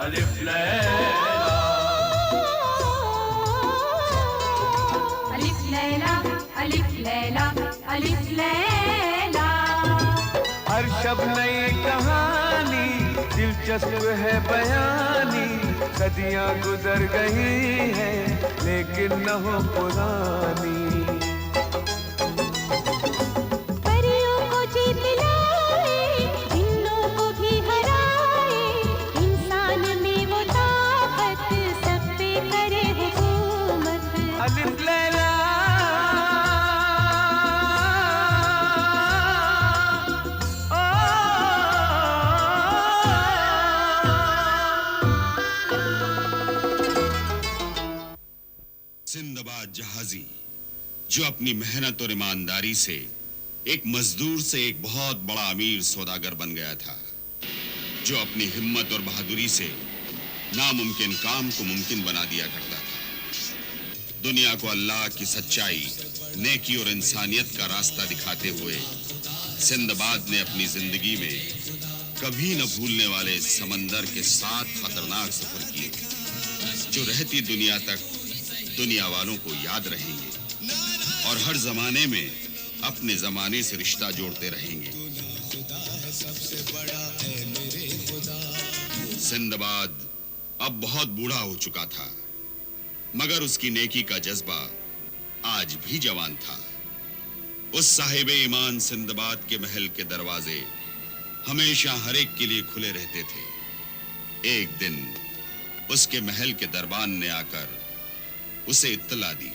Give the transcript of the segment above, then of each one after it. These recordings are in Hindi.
अलिफ लैला, अलिफ लैला, अलिफ लैला, अलिफ लैला। हर शब नई कहानी, दिलचस्प है बयानी, सदियां गुजर गई हैं लेकिन न हो पुरानी। परियों को जीत लाए, जिन्नों को भी हराए, इंसान में वो ताकत, सब पे करे हुकूमत। अलिफ लैला सिंदबाद जहाजी, जो अपनी मेहनत और ईमानदारी से एक मजदूर से एक बहुत बड़ा अमीर सौदागर बन गया था, जो अपनी हिम्मत और बहादुरी से नामुमकिन काम को मुमकिन बना दिया करता था। दुनिया को अल्लाह की सच्चाई, नेकी और इंसानियत का रास्ता दिखाते हुए सिंदबाद ने अपनी जिंदगी में कभी न भूलने वाले समंदर के 7 खतरनाक सफर किए, जो रहती दुनिया तक दुनिया वालों को याद रहेंगे और हर जमाने में अपने जमाने से रिश्ता जोड़ते रहेंगे। सिंदबाद अब बहुत बूढ़ा हो चुका था, मगर उसकी नेकी का जज्बा आज भी जवान था। उस साहिब ईमान सिंदबाद के महल के दरवाजे हमेशा हर एक के लिए खुले रहते थे। एक दिन उसके महल के दरबान ने आकर उसे इत्तला दी।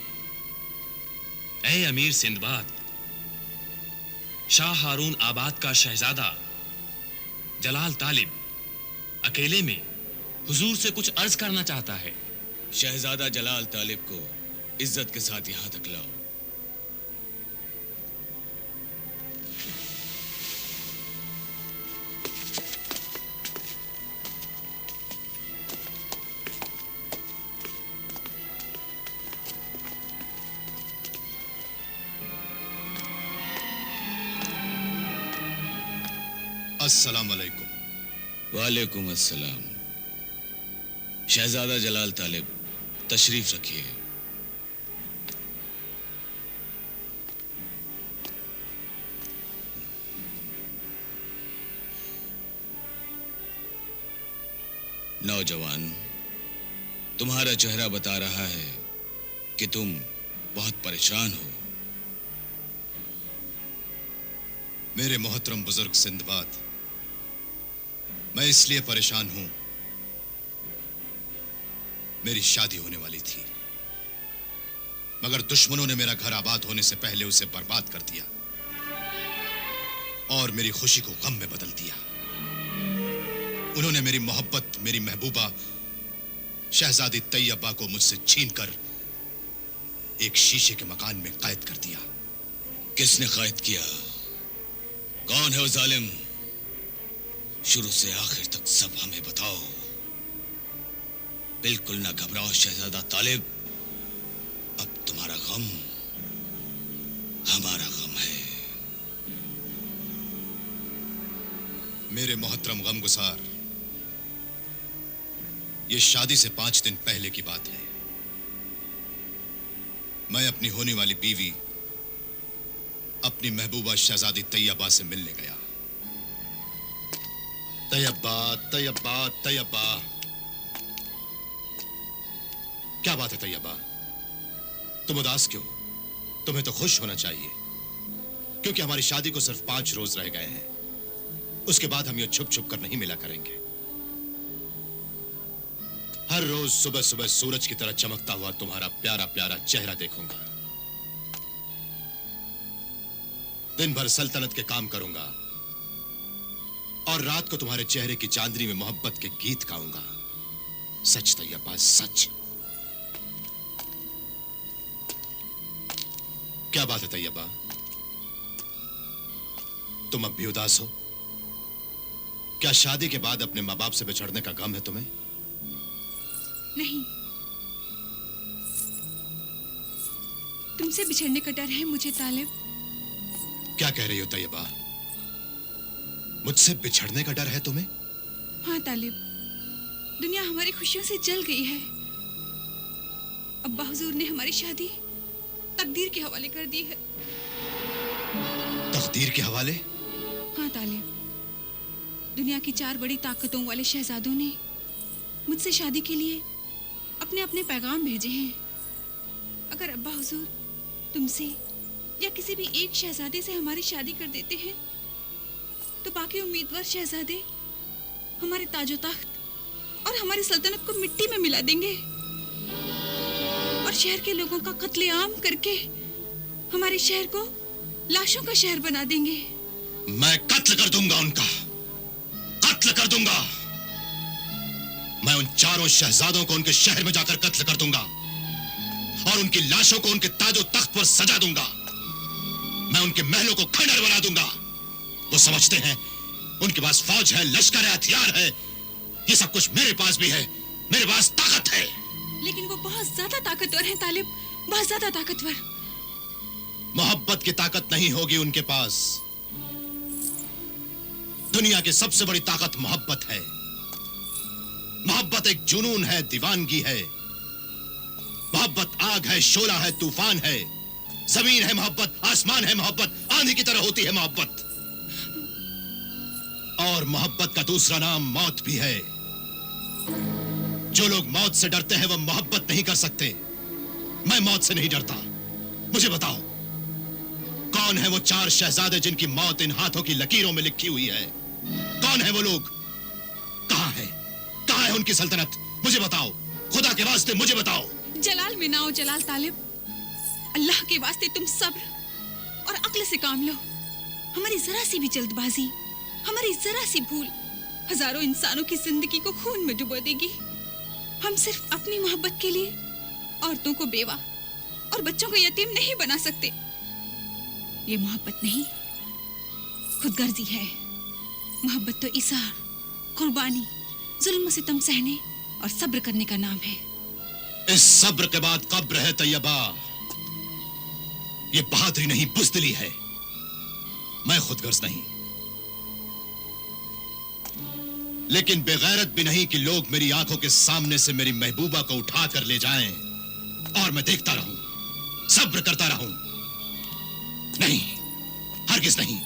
ऐ अमीर सिंदबाद, शाह हारून आबाद का शहजादा जलाल तालिब अकेले में हुजूर से कुछ अर्ज करना चाहता है। शहजादा जलाल तालिब को इज्जत के साथ यहां तक लाओ। अस्सलाम वालेकुम। वालेकुम अस्सलाम। शहजादा जलाल तालिब, तशरीफ रखिए। नौजवान, तुम्हारा चेहरा बता रहा है कि तुम बहुत परेशान हो। मेरे मोहतरम बुजुर्ग सिंदबाद, मैं इसलिए परेशान हूं, मेरी शादी होने वाली थी, मगर दुश्मनों ने मेरा घर आबाद होने से पहले उसे बर्बाद कर दिया और मेरी खुशी को गम में बदल दिया। उन्होंने मेरी मोहब्बत, मेरी महबूबा शहजादी तैयबा को मुझसे छीनकर एक शीशे के मकान में कैद कर दिया। किसने कैद किया? कौन है वो जालिम? शुरू से आखिर तक सब हमें बताओ। बिल्कुल ना घबराओ शहजादा तालिब, अब तुम्हारा गम हमारा गम है। मेरे मोहतरम गमगुसार, ये शादी से 5 दिन पहले की बात है। मैं अपनी होने वाली बीवी, अपनी महबूबा शहजादी तैयबा से मिलने गया। तैयबा, तैयबा, तैयबा, क्या बात है तैयबा? तुम उदास क्यों? तुम्हें तो खुश होना चाहिए, क्योंकि हमारी शादी को सिर्फ 5 रोज रह गए हैं। उसके बाद हम ये छुप छुप कर नहीं मिला करेंगे। हर रोज सुबह सुबह सूरज की तरह चमकता हुआ तुम्हारा प्यारा प्यारा चेहरा देखूंगा। दिन भर सल्तनत के काम करूंगा और रात को तुम्हारे चेहरे की चांदनी में मोहब्बत के गीत गाऊंगा। सच तैयबा, सच। क्या बात है तैयबा, तुम अब भी उदास हो? क्या शादी के बाद अपने माँ बाप से बिछड़ने का गम है तुम्हें? नहीं, तुमसे बिछड़ने का डर है मुझे तालिब। क्या कह रही हो तैयबा? मुझसे बिछड़ने का डर है तुम्हें? हाँ तालिब, दुनिया हमारी खुशियों से जल गई है। अब्बा हुजूर ने हमारी शादी तकदीर के हवाले कर दी है। तकदीर के हवाले? हाँ तालिब, दुनिया की 4 बड़ी ताकतों वाले शहजादों ने मुझसे शादी के लिए अपने अपने पैगाम भेजे हैं। अगर अब्बा हुजूर तुमसे या किसी भी एक शहजादे से हमारी शादी कर देते हैं तो बाकी उम्मीदवार शहजादे हमारे ताजो तख्त और हमारी सल्तनत को मिट्टी में मिला देंगे और शहर के लोगों का कत्लेआम करके हमारे शहर को लाशों का शहर बना देंगे। मैं कत्ल कर दूंगा उनका, कत्ल कर दूंगा। मैं उन 4 शहजादों को उनके शहर में जाकर कत्ल कर दूंगा और उनकी लाशों को उनके ताजो तख्त पर सजा दूंगा। मैं उनके महलों को खंडर बना दूंगा। वो समझते हैं उनके पास फौज है, लश्कर है, हथियार है। ये सब कुछ मेरे पास भी है, मेरे पास ताकत है। लेकिन वो बहुत ज्यादा ताकतवर हैं तालिब, बहुत ज्यादा ताकतवर। मोहब्बत की ताकत नहीं होगी उनके पास। दुनिया की सबसे बड़ी ताकत मोहब्बत है। मोहब्बत एक जुनून है, दीवानगी है। मोहब्बत आग है, शोला है, तूफान है। जमीन है मोहब्बत, आसमान है मोहब्बत, आंधी की तरह होती है मोहब्बत। और मोहब्बत का दूसरा नाम मौत भी है। जो लोग मौत से डरते हैं वो मोहब्बत नहीं कर सकते। मैं मौत से नहीं डरता। मुझे बताओ, कौन है वो 4 शहजादे जिनकी मौत इन हाथों की लकीरों में लिखी हुई है? कौन है वो लोग? कहां है, कहां है उनकी सल्तनत? मुझे बताओ, खुदा के वास्ते मुझे बताओ। जलाल में ना हो जलाल तालिब, अल्लाह के वास्ते तुम सब्र और अक्ल से काम लो। हमारी जरा सी भी जल्दबाजी, हमारी जरा सी भूल हजारों इंसानों की जिंदगी को खून में डुबो देगी। हम सिर्फ अपनी मोहब्बत के लिए औरतों को बेवा और बच्चों को यतीम नहीं बना सकते। ये मोहब्बत नहीं, खुदगर्जी है। मोहब्बत तो इसार, कुर्बानी, जुल्म सितम सहने और सब्र करने का नाम है। इस सब्र के बाद कब्र है तैयबा। ये बहादुरी नहीं, बुज़दिली है। मैं खुदगर्ज नहीं, लेकिन बेगैरत भी नहीं कि लोग मेरी आंखों के सामने से मेरी महबूबा को उठा कर ले जाएं और मैं देखता रहूं, सब्र करता रहूं। नहीं, हरगिज नहीं,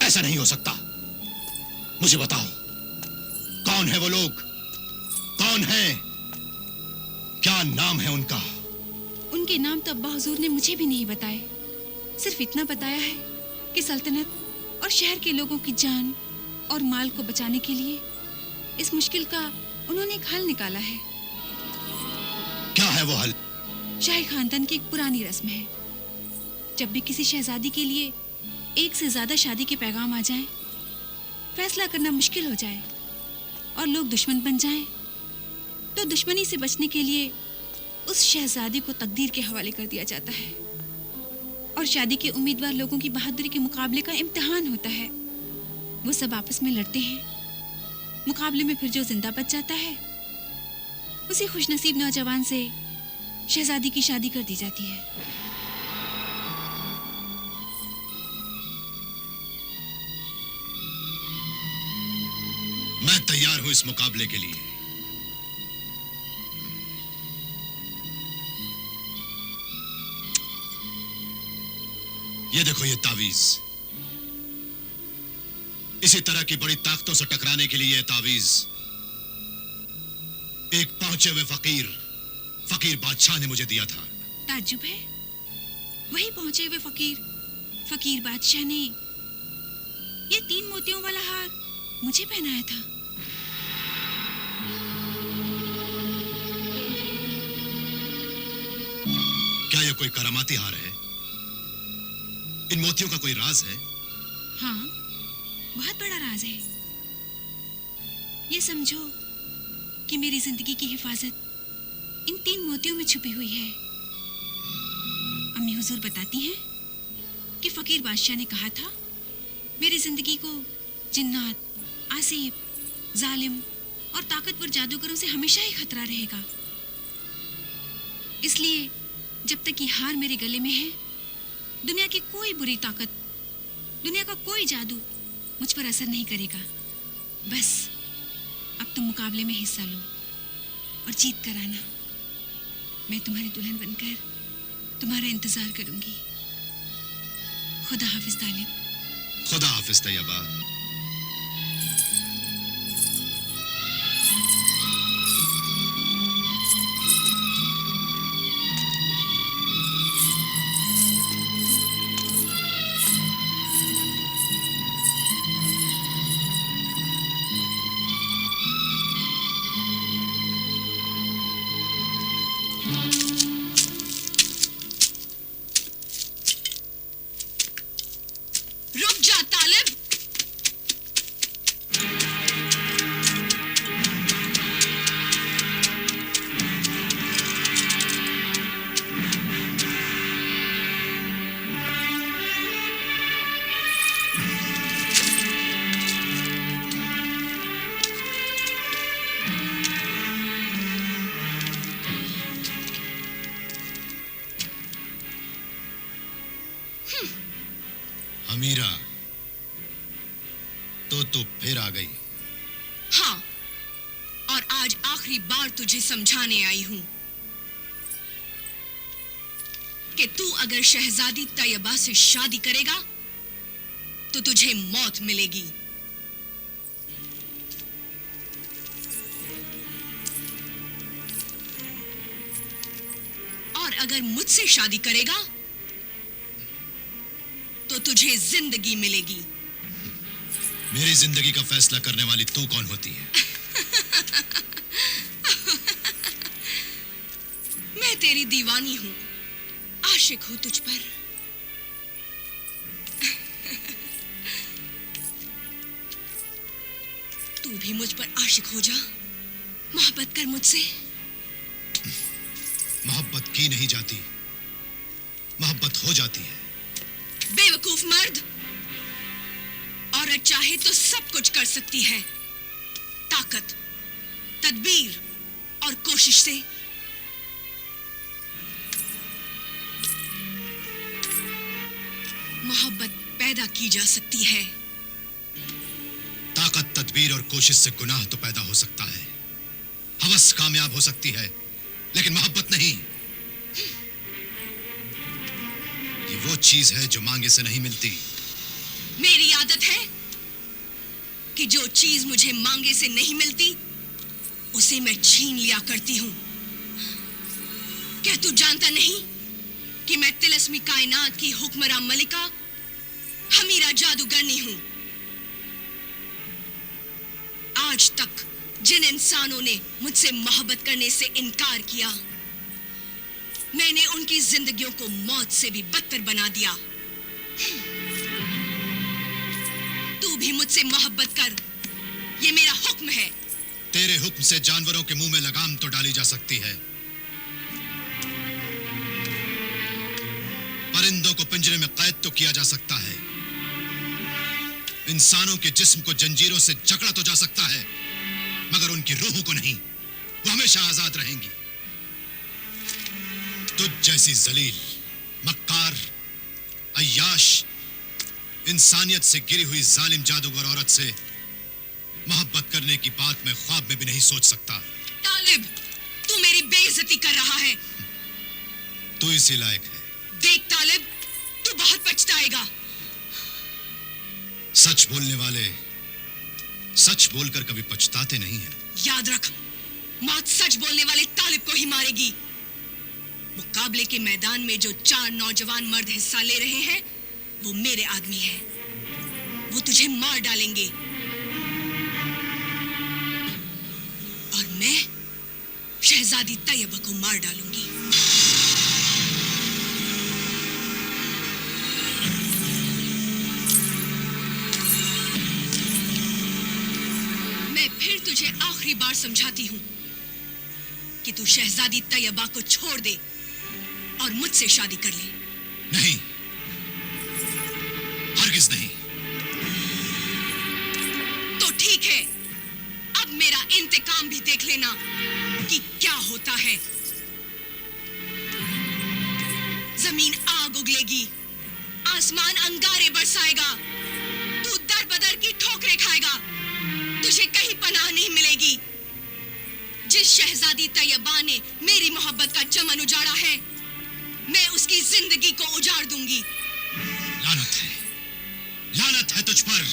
ऐसा नहीं हो सकता। मुझे बताओ, कौन है वो लोग? कौन है? क्या नाम है उनका? उनके नाम तो अब्बा हुजूर ने मुझे भी नहीं बताए। सिर्फ इतना बताया है कि सल्तनत और शहर के लोगों की जान और माल को बचाने के लिए इस मुश्किल का उन्होंने एक हल निकाला है। क्या है वो हल? शाही खानदान की एक पुरानी रस्म है, जब भी किसी शहजादी के लिए एक से ज्यादा शादी के पैगाम आ जाएं, फैसला करना मुश्किल हो जाए और लोग दुश्मन बन जाएं, तो दुश्मनी से बचने के लिए उस शहजादी को तकदीर के हवाले कर दिया जाता है और शादी के उम्मीदवार लोगों की बहादुरी के मुकाबले का इम्तिहान होता है। वो सब आपस में लड़ते हैं। मुकाबले में फिर जो जिंदा बच जाता है उसी खुशनसीब नौजवान से शहजादी की शादी कर दी जाती है। मैं तैयार हूं इस मुकाबले के लिए। ये देखो, ये तावीज। इसी तरह की बड़ी ताकतों से टकराने के लिए तावीज एक पहुंचे हुए फकीर बादशाह ने मुझे दिया था। ताज्जुब है, वही पहुंचे हुए फकीर बादशाह ने ये 3 मोतियों वाला हार मुझे पहनाया था। क्या ये कोई करामाती हार है? इन मोतियों का कोई राज है? हाँ, बहुत बड़ा राज है। ये समझो कि मेरी जिंदगी की हिफाजत इन 3 मोतियों में छुपी हुई है। अम्मी हुजूर बताती हैं कि फकीर बादशाह ने कहा था, मेरी जिंदगी को जिन्नात, आसिफ, जालिम और ताकतवर जादूगरों से हमेशा ही खतरा रहेगा। इसलिए जब तक ये हार मेरे गले में है, दुनिया की कोई बुरी ताकत, दुनिया का कोई जादू मुझ पर असर नहीं करेगा। बस अब तुम मुकाबले में हिस्सा लो और जीत कर आना। मैं तुम्हारी दुल्हन बनकर तुम्हारा इंतजार करूंगी। खुदा हाफिज तालिब। खुदा हाफिज तैयबा। रुक जा तालिब। अमीरा, तो फिर आ गई। हाँ, और आज आखिरी बार तुझे समझाने आई हूं कि तू अगर शहजादी तैयबा से शादी करेगा तो तुझे मौत मिलेगी। और अगर मुझसे शादी करेगा तो तुझे जिंदगी मिलेगी। मेरी जिंदगी का फैसला करने वाली तू कौन होती है? मैं तेरी दीवानी हूं, आशिक हूं तुझ पर। तू भी मुझ पर आशिक हो जा, मोहब्बत कर मुझसे। मोहब्बत की नहीं जाती, मोहब्बत हो जाती है। बेवकूफ मर्द, औरत चाहे तो सब कुछ कर सकती है, ताकत, तदबीर और कोशिश से। मोहब्बत पैदा की जा सकती है। ताकत, तदबीर और कोशिश से गुनाह तो पैदा हो सकता है, हवस कामयाब हो सकती है, लेकिन मोहब्बत नहीं। ये वो चीज है जो मांगे से नहीं मिलती। मेरी आदत है कि जो चीज मुझे मांगे से नहीं मिलती उसे मैं छीन लिया करती हूं। क्या तू जानता नहीं कि मैं तिलस्मी कायनात की हुक्मरान मलिका हमीरा जादूगरनी हूं। आज तक जिन इंसानों ने मुझसे मोहब्बत करने से इनकार किया, मैंने उनकी जिंदगियों को मौत से भी बदतर बना दिया। तू भी मुझसे मोहब्बत कर, ये मेरा हुक्म है। तेरे हुक्म से जानवरों के मुंह में लगाम तो डाली जा सकती है, परिंदों को पिंजरे में कैद तो किया जा सकता है, इंसानों के जिस्म को जंजीरों से जकड़ा तो जा सकता है, मगर उनकी रूह को नहीं। वो हमेशा आजाद रहेंगी। तुझ जैसी जलील, मक्कार, अय्याश, इंसानियत से गिरी हुई जालिम जादूगर औरत से मोहब्बत करने की बात मैं ख्वाब में भी नहीं सोच सकता। तालिब, तू मेरी बेइज्जती कर रहा है। तू इसी लायक है। देख तालिब, तू बहुत पछताएगा। सच बोलने वाले सच बोलकर कभी पछताते नहीं हैं। याद रख, मौत सच बोलने वाले तालिब को ही मारेगी। मुकाबले के मैदान में जो 4 नौजवान मर्द हिस्सा ले रहे हैं वो मेरे आदमी हैं। वो तुझे मार डालेंगे और मैं शहजादी तैयबा को मार डालूंगी। मैं फिर तुझे आखिरी बार समझाती हूं कि तू शहजादी तैयबा को छोड़ दे और मुझसे शादी कर ले। नहीं, हरगिज नहीं। तो ठीक है, अब मेरा इंतकाम भी देख लेना कि क्या होता है। जमीन आग उगलेगी, आसमान अंगारे बरसाएगा, तू दर बदर की ठोकरें खाएगा, तुझे मुझे कहीं पनाह नहीं मिलेगी। जिस शहजादी तैयबा ने मेरी मोहब्बत का चमन उजाड़ा है, मैं उसकी जिंदगी को उजाड़ दूंगी। लानत है तुझ पर।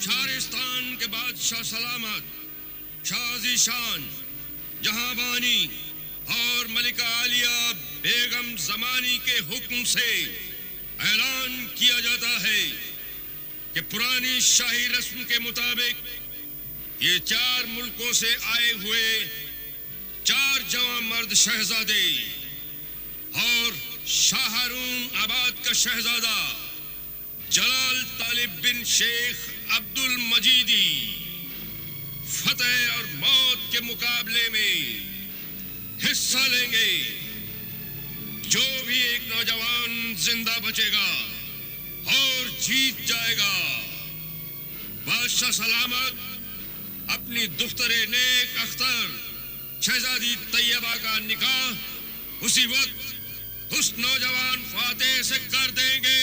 शारिस्तान के बादशाह सलामत, शाह ज़ीशान, जहां बानी और मलिका आलिया बेगम जमानी के हुक्म से ऐलान किया जाता है कि पुरानी शाही रस्म के मुताबिक ये 4 मुल्कों से आए हुए 4 जवान मर्द शहजादे और शाह हारून आबाद का शहजादा जलाल तालिब बिन शेख अब्दुल मजीदी फतेह और मौत के मुकाबले में हिस्सा लेंगे। जो भी एक नौजवान जिंदा बचेगा और जीत जाएगा, बादशाह सलामत अपनी दुख्तरे नेक अख्तर शहजादी तैयबा का निकाह उसी वक्त उस नौजवान फातेह से कर देंगे।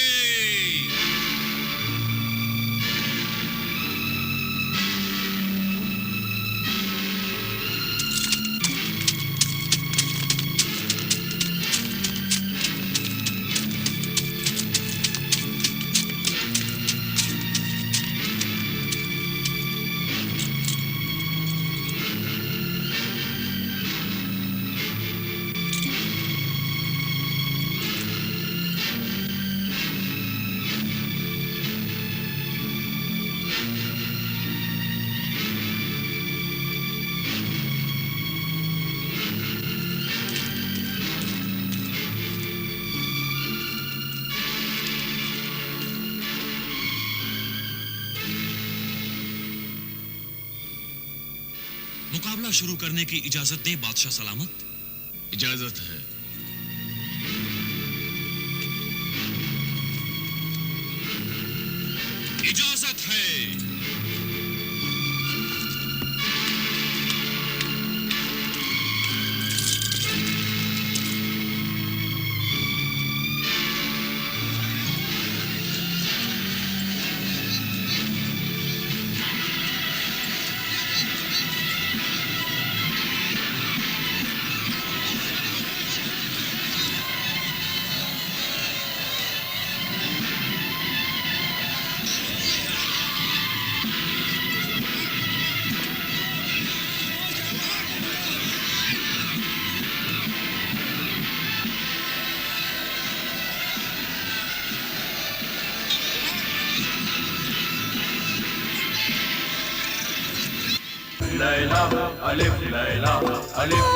मुकाबला शुरू करने की इजाजत दें बादशाह सलामत। इजाजत है। इजाजत है। लैला अलिफ लैला अलिफ